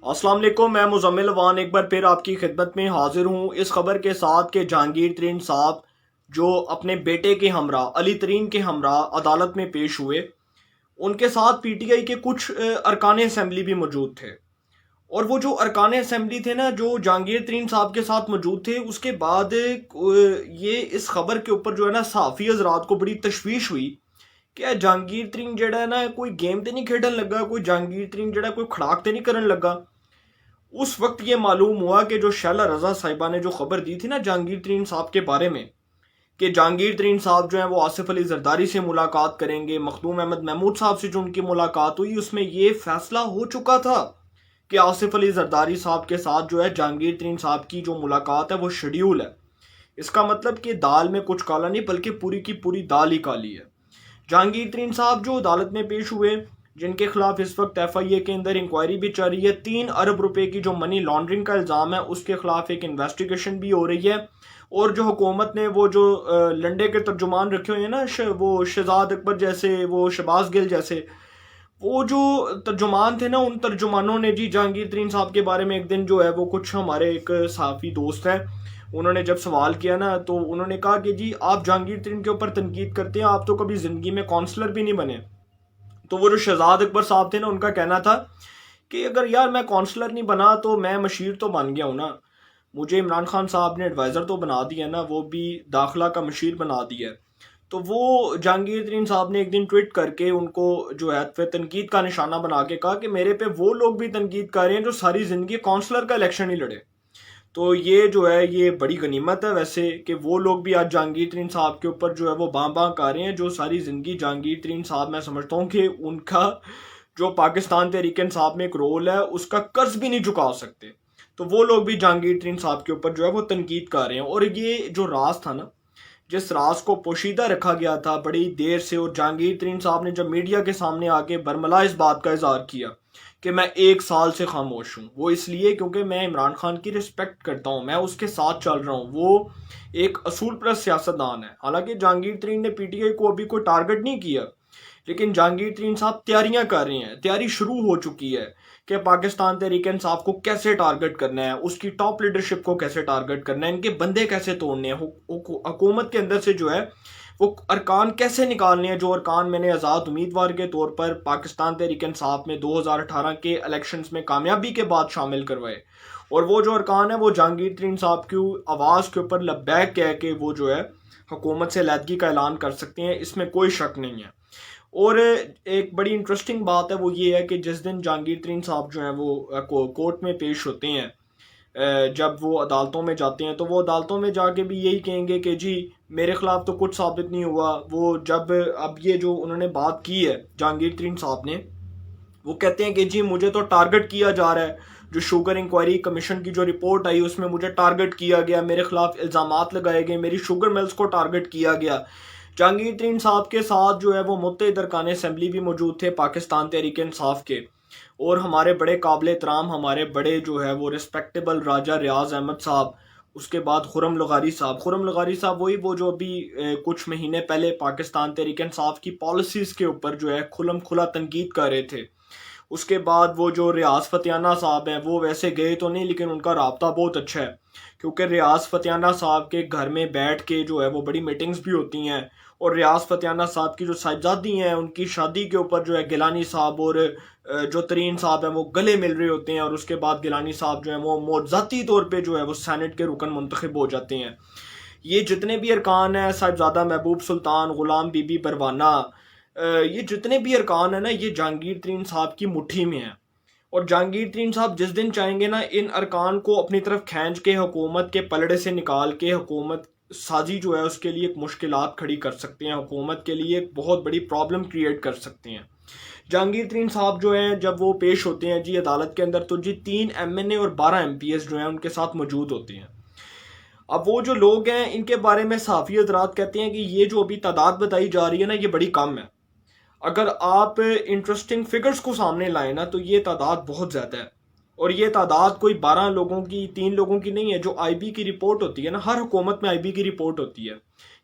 अस्सलाम वालेकुम। मैं मुज़म्मिल वान एक बार फिर आपकी खिदमत में हाजिर हूँ इस खबर के साथ कि जहांगीर तरीन साहब जो अपने बेटे के हमरा अली तरीन के हमरा अदालत में पेश हुए, उनके साथ पीटीआई के कुछ अरकान असम्बली भी मौजूद थे। और वो जो अरकान असम्बली थे ना, जो जहांगीर तरीन साहब के साथ मौजूद थे, उसके बाद ये इस खबर के ऊपर जो है ना सहाफ़ी हज़रात को बड़ी तशवीश हुई कि जहांगीर तरीन जड़ा है ना कोई गेम तो नहीं खेडन लगा, कोई जहांगीर तरीन जड़ा कोई खड़ाक तो नहीं करन लगा। उस वक्त ये मालूम हुआ कि जो शैला रजा साहिबा ने जो खबर दी थी ना जहांगीर तरीन साहब के बारे में, कि जहांगीर तरीन साहब जो है वो आसिफ अली जरदारी से मुलाकात करेंगे, मखदूम अहमद महमूद साहब से जो उनकी मुलाकात हुई उसमें ये फैसला हो चुका था कि आसिफ अली जरदारी साहब के साथ जो है जहांगीर तरीन साहब की जो मुलाकात है वो शेड्यूल है। इसका मतलब कि दाल में कुछ काला नहीं बल्कि पूरी की पूरी दाल ही काली है। जहांगीर तरीन साहब जो अदालत में पेश हुए, जिनके खिलाफ इस वक्त एफआईए के अंदर इंक्वायरी भी चल रही है, 3 अरब रुपए की जो मनी लॉन्ड्रिंग का इल्ज़ाम है उसके खिलाफ एक इन्वेस्टिगेशन भी हो रही है। और जो हुकूमत ने वो जो लंडे के तर्जुमान रखे हुए हैं ना, वो शहजाद अकबर जैसे, वो शबाज गिल जैसे, वो जो तर्जुमान थे ना, उन तर्जुमानों ने जी जहांगीर तरीन साहब के बारे में एक दिन जो है वो कुछ हमारे एक सहाफ़ी दोस्त हैं, उन्होंने जब सवाल किया ना तो उन्होंने कहा कि जी आप जहांगीर तरीन के ऊपर तनकीद करते हैं, आप तो कभी ज़िंदगी में काउंसलर भी नहीं बने। तो वो जो शहजाद अकबर साहब थे ना, उनका कहना था कि अगर यार मैं काउंसलर नहीं बना तो मैं मशीर तो बन गया हूँ ना, मुझे इमरान खान साहब ने एडवाइज़र तो बना दिया ना, वो भी दाखिला का मशीर बना दिया है। तो वो जहांगीर तरीन साहब ने एक दिन ट्वीट करके उनको जो है फिर तनकीद का निशाना बना के कहा कि मेरे पे वो लोग भी तनकीद कर रहे हैं जो सारी ज़िंदगी काउंसलर का इलेक्शन ही लड़े। तो ये जो है ये बड़ी गनीमत है वैसे कि वो लोग भी आज जहांगीर तरीन साहब के ऊपर जो है वो बां बां कर रहे हैं, जो सारी ज़िंदगी जहांगीर तरीन साहब, मैं समझता हूँ कि उनका जो पाकिस्तान तहरीक इंसाफ में एक रोल है उसका कर्ज भी नहीं चुका सकते। तो वो लोग भी जहांगीर तरीन साहब के ऊपर जो है वो तनकीद कर रहे हैं। और ये जो राज था ना, जिस राज को पोशीदा रखा गया था बड़ी देर से, और जहांगीर तरीन साहब ने जब मीडिया के सामने आके बरमला इस बात का इजहार किया कि मैं 1 साल से खामोश हूँ, वो इसलिए क्योंकि मैं इमरान खान की रिस्पेक्ट करता हूँ, मैं उसके साथ चल रहा हूँ, वो एक असूल परस्त सियासतदान है। हालांकि जहांगीर तरीन ने पीटीआई को अभी कोई टारगेट नहीं किया, लेकिन जहांगीर तरीन साहब तैयारियां कर रहे हैं, तैयारी शुरू हो चुकी है कि पाकिस्तान तहरीक इंसाफ को कैसे टारगेट करना है, उसकी टॉप लीडरशिप को कैसे टारगेट करना है, इनके बंदे कैसे तोड़ने हैं, हुकूमत के अंदर से जो है वो अरकान कैसे निकालने हैं, जो अरकान मैंने आज़ाद उम्मीदवार के तौर पर पाकिस्तान तहरीक इंसाफ में 2018 के इलेक्शंस में कामयाबी के बाद शामिल करवाए। और वो जो अरकान है वो जहांगीर तरीन साहब की आवाज़ के ऊपर लब्बैक कह के वो जो है हुकूमत से अलहदगी का ऐलान कर सकते हैं, इसमें कोई शक नहीं है। और एक बड़ी इंटरेस्टिंग बात है वो ये है कि जिस दिन जहांगीर तरीन साहब जो हैं वो कोर्ट में पेश होते हैं, जब वो अदालतों में जाते हैं तो वो अदालतों में जाके भी यही कहेंगे कि जी मेरे खिलाफ तो कुछ साबित नहीं हुआ। वो जब अब ये जो उन्होंने बात की है जहांगीर तरीन साहब ने, वो कहते हैं कि जी मुझे तो टारगेट किया जा रहा है, जो शुगर इंक्वायरी कमीशन की जो रिपोर्ट आई उसमें मुझे टारगेट किया गया, मेरे खिलाफ इल्ज़ामात लगाए गए, मेरी शुगर मिल्स को टारगेट किया गया। जहांगीर तरीन साहब के साथ जो है वो मुत्तहिद अरकान असम्बली भी मौजूद थे पाकिस्तान तहरीक इंसाफ के, और हमारे बड़े काबिल एहतराम, हमारे बड़े जो है वो रिस्पेक्टेबल राजा रियाज अहमद साहब, उसके बाद खुरम लगारी साहब। खुरम लगारी साहब वही वो जो अभी कुछ महीने पहले पाकिस्तान तहरीक इंसाफ की पॉलिसीज़ के ऊपर जो है खुलम खुला तनकीद कर रहे थे। उसके बाद वो जो रियाज फतेहाना साहब हैं, वो वैसे गए तो नहीं लेकिन उनका राब्ता बहुत अच्छा है, क्योंकि रियाज फतेहाना साहब के घर में बैठ के जो है वो बड़ी मीटिंग्स भी होती हैं। और रियाज फतेहाना साहब की जो साहिबजादी हैं उनकी शादी के ऊपर जो है गिलानी साहब और जो तरीन साहब हैं वो गले मिल रहे होते हैं, और उसके बाद गिलानी साहब जो है वो मोज़ाती तौर पर जो है वो सैनेट के रुकन मुंतखब हो जाते हैं। ये जितने भी अरकान हैं, साहिबजादा महबूब सुल्तान, गुलाम बीबी परवाना, ये जितने भी अरकान हैं ना, ये जहांगीर तरीन साहब की मुट्ठी में है। और जहांगीर तरीन साहब जिस दिन चाहेंगे ना, इन अरकान को अपनी तरफ खींच के हुकूमत के पलड़े से निकाल के हुकूमत साजी जो है उसके लिए एक मुश्किलात खड़ी कर सकते हैं, हुकूमत के लिए एक बहुत बड़ी प्रॉब्लम क्रिएट कर सकते हैं। जहांगीर तरीन साहब जो हैं जब वो पेश होते हैं जी अदालत के अंदर, तो जी 3 MNA और 12 MPs जो हैं उनके साथ मौजूद होते हैं। अब वो जो लोग हैं इनके बारे में सहाफ़ी हज़रात कहते हैं कि ये जो अभी तादाद बताई जा रही है ना, ये बड़ी कम है। अगर आप इंटरेस्टिंग फिगर्स को सामने लाए ना तो ये तादाद बहुत ज़्यादा है। और ये तादाद कोई 12 लोगों की, 3 लोगों की नहीं है। जो आईबी की रिपोर्ट होती है ना, हर हुकूमत में आईबी की रिपोर्ट होती है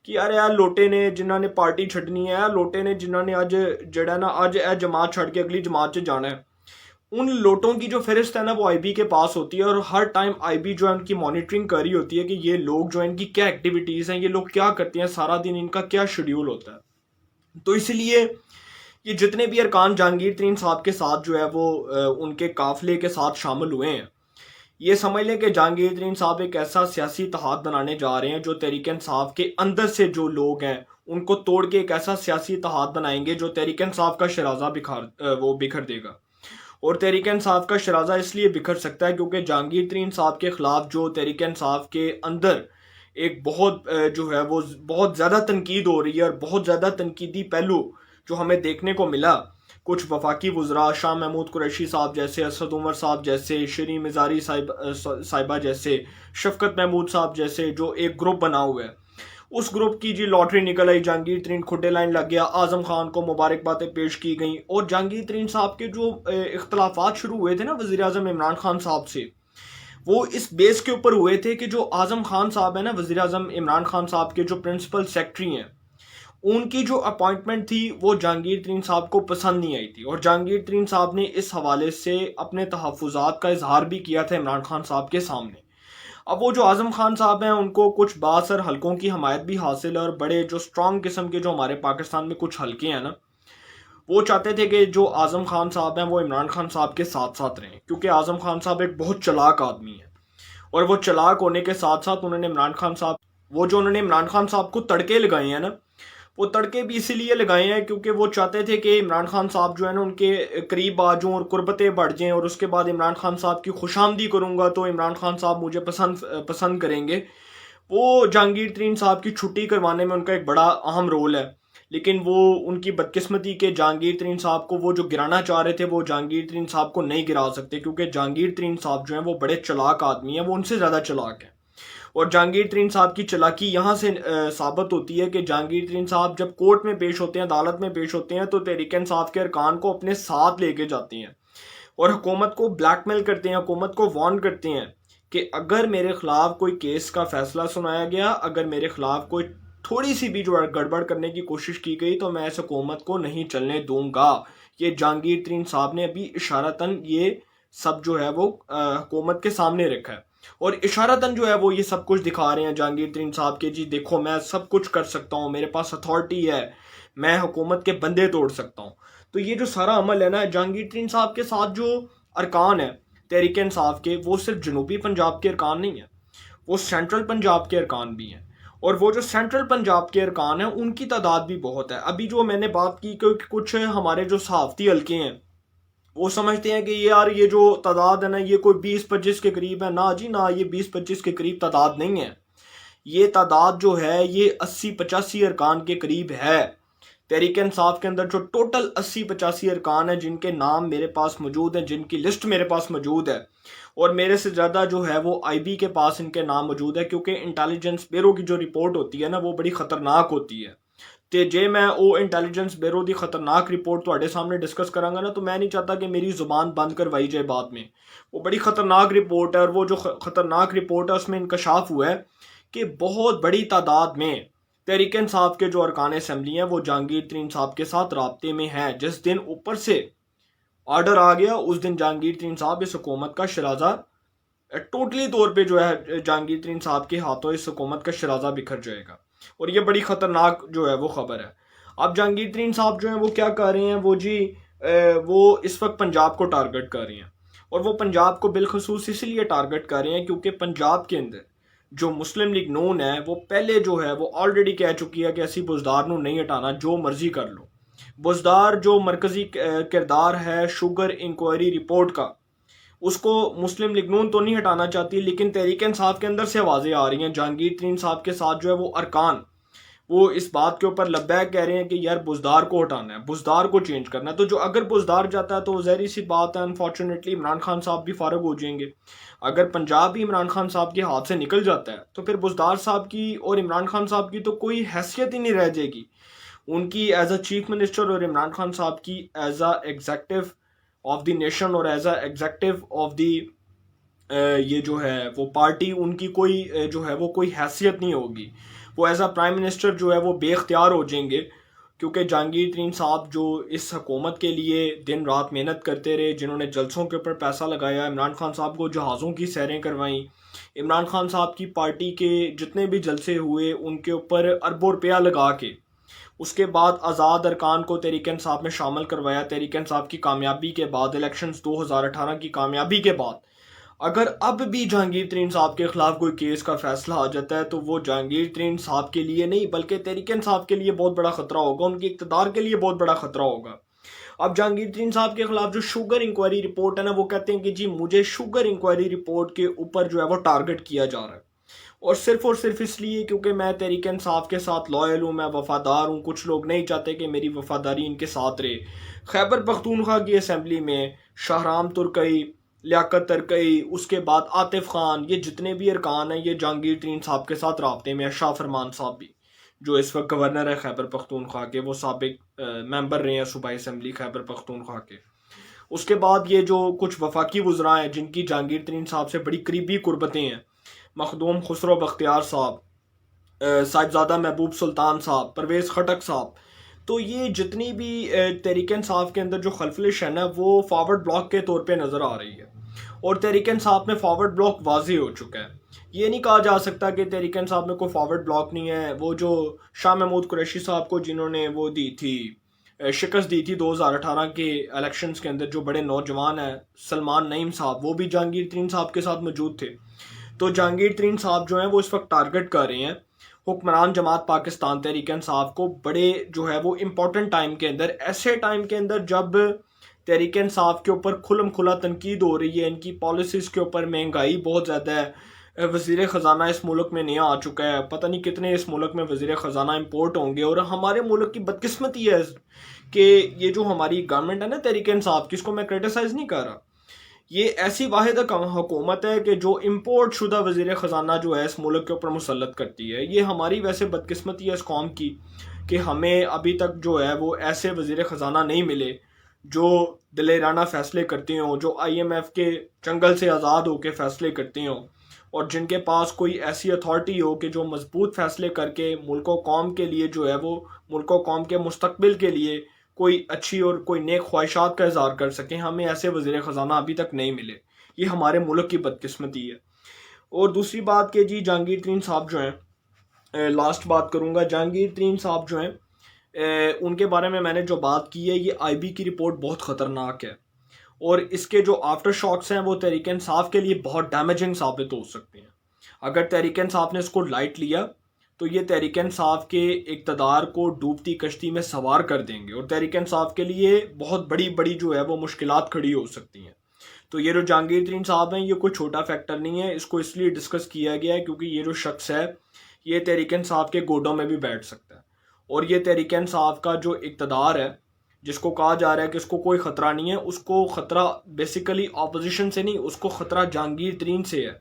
कि यार यार लोटे ने जिन्होंने पार्टी छड्डनी है, लोटे ने जिन्होंने अज जड़ा ना अज ए जमात छड़ के अगली जमात च जाना है, उन लोटों की जो फहरिस्त है ना वो आईबी के पास होती है, और हर टाइम आईबी जो है उनकी मॉनिटरिंग कर रही होती है कि ये लोग जो है इनकी क्या एक्टिविटीज़ हैं, ये लोग क्या करते हैं, सारा दिन इनका क्या शेड्यूल होता है। तो इसलिए ये जितने भी अरकान जहांगीर तरीन साहब के साथ जो है वो उनके काफिले के साथ शामिल हुए हैं, ये समझ लें कि जहांगीर तरीन साहब एक ऐसा सियासी इत्तेहाद बनाने जा रहे हैं जो तहरीक इंसाफ के अंदर से जो लोग हैं उनको तोड़ के एक ऐसा सियासी इत्तेहाद बनाएंगे जो तहरीक इंसाफ का शराजा बिखर देगा। और तहरीक इंसाफ का शराजा इसलिए बिखर सकता है क्योंकि जहांगीर तरीन साहब के खिलाफ जो तहरीक इंसाफ के अंदर एक बहुत जो है वो बहुत ज़्यादा तनकीद हो रही है, और बहुत ज़्यादा तनकीदी पहलू जो हमें देखने को मिला, कुछ वफाकी वज़रा शाह महमूद कुरैशी साहब जैसे, असद उमर साहब जैसे, शरी मिजारी साहिबा जैसे, शफकत महमूद साहब जैसे, जो एक ग्रुप बना हुआ है, उस ग्रुप की जी लॉटरी निकल आई, जहांगीर तरीन खुडे लाइन लग गया, आजम खान को मुबारकबादें पेश की गई। और जहांगीर तरीन साहब के जो इख्तलाफात शुरू हुए थे ना वज़ीर आज़म इमरान खान साहब से, वो इस बेस के ऊपर हुए थे कि जो आजम खान साहब है ना, वज़ीर आज़म इमरान खान साहब के जो प्रिंसिपल सेक्रेटरी हैं, उनकी जो अपॉइंटमेंट थी वो जहांगीर तरीन साहब को पसंद नहीं आई थी। और जहांगीर तरीन साहब ने इस हवाले से अपने तहफ़्फ़ुज़ात का इजहार भी किया था इमरान खान साहब के सामने। अब वो जो आजम खान साहब हैं उनको कुछ बासर हलकों की हमायत भी हासिल है, और बड़े जो स्ट्रॉन्ग किस्म के जो हमारे पाकिस्तान में कुछ हलके हैं ना, वो चाहते थे कि जो आजम खान साहब हैं वो इमरान खान साहब के साथ साथ रहें, क्योंकि आजम खान साहब एक बहुत चालाक आदमी है। और वो चालाक होने के साथ साथ उन्होंने इमरान खान साहब को तड़के लगाए हैं ना, वो तड़के भी इसीलिए लगाए हैं क्योंकि वो चाहते थे कि इमरान खान साहब जो है ना उनके करीब आ जाऊँ और कुर्बतें बढ़ जाएँ, और उसके बाद इमरान खान साहब की खुशामदी करूँगा तो इमरान खान साहब मुझे पसंद करेंगे। वो जहांगीर तरीन साहब की छुट्टी करवाने में उनका एक बड़ा अहम रोल है, लेकिन वो उनकी बदकिस्मती के जहांगीर तरीन साहब को वो जो गिराना चाह रहे थे वो जहांगीर तरीन साहब को नहीं गिरा सकते, क्योंकि जहांगीर तरीन साहब जो हैं वो बड़े चालाक आदमी हैं, वो उनसे ज़्यादा चालाक हैं। और जहांगीर तरीन साहब की चालाकी यहाँ से साबित होती है कि जहांगीर तरीन साहब जब कोर्ट में पेश होते हैं, अदालत में पेश होते हैं, तो तहरीक इंसाफ के अरकान को अपने साथ लेके जाते हैं और हुकूमत को ब्लैकमेल करते हैं, हुकूमत को वार्न करते हैं कि अगर मेरे खिलाफ कोई केस का फैसला सुनाया गया, अगर मेरे खिलाफ कोई थोड़ी सी भी जो गड़बड़ करने की कोशिश की गई, तो मैं इस हुकूमत को नहीं चलने दूंगा। ये जहांगीर तरीन साहब ने अभी इशारतन ये सब जो है वो हुकूमत के सामने रखा है, और इशारतन जो है वो ये सब कुछ दिखा रहे हैं जहांगीर तरीन साहब के, जी देखो मैं सब कुछ कर सकता हूँ, मेरे पास अथॉरिटी है, मैं हुकूमत के बंदे तोड़ सकता हूँ। तो ये जो सारा अमल है ना, जहांगीर तरीन साहब के साथ जो अरकान है तहरीक इंसाफ के, वो सिर्फ जनूबी पंजाब के अरकान नहीं है, वो सेंट्रल पंजाब के अरकान भी हैं। और वो जो सेंट्रल पंजाब के अरकान हैं उनकी तादाद भी बहुत है। अभी जो मैंने बात की कि कुछ हमारे जो सहाफ़ती हल्के हैं वो समझते हैं कि यार ये जो तादाद है ना ये कोई 20-25 के करीब है, ना जी ना, ये 20-25 के करीब तादाद नहीं है। ये तादाद जो है ये 80-85 अरकान के करीब है। तहरीक इंसाफ के अंदर जो टोटल 80-85 अरकान हैं जिनके नाम मेरे पास मौजूद हैं, जिनकी लिस्ट मेरे पास मौजूद है, और मेरे से ज़्यादा जो है वो आईबी के पास इनके नाम मौजूद है, क्योंकि इंटेलिजेंस ब्यूरो की जो रिपोर्ट होती है ना वो बड़ी ख़तरनाक होती है। तो जे मैं वो इंटेलिजेंस ब्यूरो की खतरनाक रिपोर्ट ਤੁਹਾਡੇ सामने डिस्कस करांगा ना, तो मैं नहीं चाहता कि मेरी ज़ुबान बंद करवाई जाए बाद में। वो बड़ी ख़तरनाक रिपोर्ट है, और वो जो ख़तरनाक रिपोर्ट है उसमें इंकशाफ हुआ है कि बहुत बड़ी तादाद में तहरीक इंसाफ के जो अरकान असम्बली हैं वो जहांगीर तरीन साहब के साथ राब्ते में हैं। जिस दिन ऊपर से ऑर्डर आ गया उस दिन जहांगीर तरीन साहब इस हुकूमत का शराजा टोटली तौर पे जो है जहांगीर तरीन साहब के हाथों इस हुकूमत का शराजा बिखर जाएगा, और ये बड़ी ख़तरनाक जो है वो ख़बर है। अब जहांगीर तरीन साहब जो हैं वो क्या कर रहे हैं, वो जी वो इस वक्त पंजाब को टारगेट कर रहे हैं, और वो पंजाब को बिलखसूस इसलिए टारगेट कर रहे हैं क्योंकि पंजाब के अंदर जो मुस्लिम लीग नून है वो पहले जो है वो ऑलरेडी कह चुकी है कि असी बुजदार नू नहीं हटाना, जो मर्जी कर लो। बुजदार जो मरकजी किरदार है शुगर इंक्वायरी रिपोर्ट का, उसको मुस्लिम लीग नून तो नहीं हटाना चाहती, लेकिन तहरीक इंसाफ के अंदर से आवाज़ें आ रही हैं जहांगीर तरीन साहब के साथ जो है वो अरकान वो इस बात के ऊपर लब्बैक कह रहे हैं कि यार बुजदार को हटाना है, बुजदार को चेंज करना है। तो जो अगर बुजदार जाता है तो ज़ाहिर सी बात है अनफॉर्चुनेटली इमरान खान साहब भी फारग हो जाएंगे। अगर पंजाब भी इमरान खान साहब के हाथ से निकल जाता है तो फिर बुजदार साहब की और इमरान खान साहब की तो कोई हैसियत ही नहीं रह जाएगी उनकी एज अ चीफ मिनिस्टर, और इमरान खान साहब की as a executive of the nation और as a executive of the ये जो है वो पार्टी, उनकी कोई जो है वो कोई हैसियत नहीं होगी। वो एज अ प्राइम मिनिस्टर जो है वो बेख्तियार हो जाएंगे, क्योंकि जहांगीर तरीन साहब जो इस हुकूमत के लिए दिन रात मेहनत करते रहे, जिन्होंने जलसों के ऊपर पैसा लगाया, इमरान खान साहब को जहाज़ों की सैरें करवाईं, इमरान खान साहब की पार्टी के जितने भी जलसे हुए उनके ऊपर अरबों रुपया लगा के उसके बाद आज़ाद अरकान को तहरीक इंसाफ में शामिल करवाया। तहरीक इंसाफ की कामयाबी के बाद, इलेक्शंस 2018 की कामयाबी के बाद, अगर अब भी जहांगीर तरीन साहब के खिलाफ कोई केस का फैसला आ जाता है तो वो जहांगीर तरीन साहब के लिए नहीं बल्कि तहरीक इंसाफ के लिए बहुत बड़ा खतरा होगा, उनके इक़्तिदार के लिए बहुत बड़ा खतरा होगा। अब जहांगीर तरीन साहब के खिलाफ जो शुगर इंक्वायरी रिपोर्ट है ना, वो कहते हैं कि जी मुझे शुगर इंक्वायरी रिपोर्ट के ऊपर जो है वो टारगेट किया जा रहा है, और सिर्फ इसलिए क्योंकि मैं तहरीक इंसाफ के साथ लॉयल हूँ, मैं वफादार हूँ। कुछ लोग नहीं चाहते कि मेरी वफादारी इनके साथ रहे। खैबर पख्तूनख्वा की असम्बली में शाहराम तुर्कई, लियाकत तरकई, उसके बाद आतिफ खान, ये जितने भी अरकान हैं ये जहांगीर तरीन साहब के साथ राब्ते में है। शाह फरमान साहब भी, जो इस वक्त गवर्नर है खैबर पख्तूनख्वा के, वो साबिक मेंबर रहे हैं सूबाई असम्बली खैबर पख्तूनख्वा के। उसके बाद ये जो कुछ वफाकी वज़रा हैं जिनकी जहांगीर तरीन साहब से बड़ी करीबी कुर्बतें हैं, मखदूम खुसरो बख्तियार साहब, साहिबजादा महबूब सुल्तान साहब, परवेज़ खटक साहब, तो ये जितनी भी तहरीक इंसाफ के अंदर जो खलफलिश है ना, वो फॉरवर्ड ब्लॉक के तौर पे नज़र आ रही है। और तहरीक इंसाफ में फॉरवर्ड ब्लॉक वाज़ेह हो चुका है। ये नहीं कहा जा सकता कि तहरीक इंसाफ में कोई फॉरवर्ड ब्लॉक नहीं है। वो जो शाह महमूद कुरैशी साहब को जिन्होंने वो दी थी, शिकस्त दी थी 2018 के इलेक्शंस के अंदर, जो बड़े नौजवान हैं सलमान नईम साहब, वो भी जहांगीर तरीन साहब के साथ मौजूद थे। तो जहांगीर तरीन साहब जो हैं वो इस वक्त टारगेट कर रहे हैं हुक्मरान जमात पाकिस्तान तहरीक इंसाफ को, बड़े जो है वो इम्पोर्टेंट टाइम के अंदर, ऐसे टाइम के अंदर जब तहरीक इंसाफ के ऊपर खुलम खुला तनकीद हो रही है, इनकी पॉलिसीज़ के ऊपर, महंगाई बहुत ज़्यादा है, वज़ीर ख़जाना इस मुल्क में नया आ चुका है, पता नहीं कितने इस मुल्क में वज़ीर ख़जाना इंपोर्ट होंगे। और हमारे मुल्क की बदकिस्मती है कि ये जो हमारी गवर्नमेंट है ना तहरीक इंसाफ की, इसको मैं क्रिटिसाइज़ नहीं कर रहा, ये ऐसी वाहिद हुकूमत है कि जो इम्पोर्ट शुदा वज़ीर ख़जाना जो है इस मुल्क के ऊपर मुसल्लत करती है। ये हमारी वैसे बदकिस्मती है इस कौम की कि हमें अभी तक जो है वो ऐसे वज़ीर ख़जाना नहीं मिले जो दिलेराना फ़ैसले करते हों, जो IMF के चंगल से आज़ाद होकर फ़ैसले करते हों, और जिनके पास कोई ऐसी अथॉरिटी हो कि जो मजबूत फ़ैसले करके मुल्क व कौम के लिए जो है वो मुल्क व कौम के मुस्तकबिल के लिए कोई अच्छी और कोई नेक ख्वाहिशात का इज़हार कर सकें। हमें ऐसे वज़ीर ख़जाना अभी तक नहीं मिले। ये हमारे मुल्क की बदकिस्मती है। और दूसरी बात कि जी जहांगीर तरीन साहब जो हैं, लास्ट बात करूँगा, जहांगीर तरीन साहब जो हैं उनके बारे में मैंने जो बात की है, ये IB की रिपोर्ट बहुत ख़तरनाक है, और इसके जो आफ्टर शॉक्स हैं वो तहरीक इंसाफ के लिए बहुत डैमेजिंग साबित हो सकते हैं। अगर तहरीक इंसाफ ने इसको लाइट लिया तो ये तहरीक इंसाफ के इक़्तिदार को डूबती कश्ती में सवार कर देंगे, और तहरीक इंसाफ के लिए बहुत बड़ी बड़ी जो है वो मुश्किलात खड़ी हो सकती हैं। तो ये जो जहांगीर तरीन साहब हैं ये कोई छोटा फैक्टर नहीं है। इसको इसलिए डिस्कस किया गया है क्योंकि ये जो शख्स है ये तहरीक इंसाफ के गोडों में भी बैठ सकता है, और ये तहरीक इंसाफ का जो इक़्तिदार है, जिसको कहा जा रहा है कि उसको कोई ख़तरा नहीं है, उसको ख़तरा बेसिकली ऑपोजिशन से नहीं, उसको ख़तरा जहांगीर तरीन से है,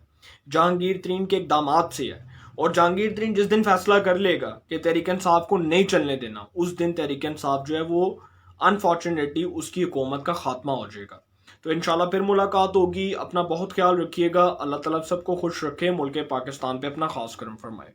जहांगीर तरीन के इक़दामात से है। और जहांगीर तरीन जिस दिन फैसला कर लेगा कि तहरीक इंसाफ को नहीं चलने देना, उस दिन तहरीक इंसाफ जो है वो अनफॉर्चुनेटली उसकी हुकूमत का खात्मा हो जाएगा। तो इंशाल्लाह फिर मुलाकात होगी। अपना बहुत ख्याल रखिएगा। अल्लाह ताला सबको खुश रखे, मुल्क पाकिस्तान पे अपना खास करम फरमाए।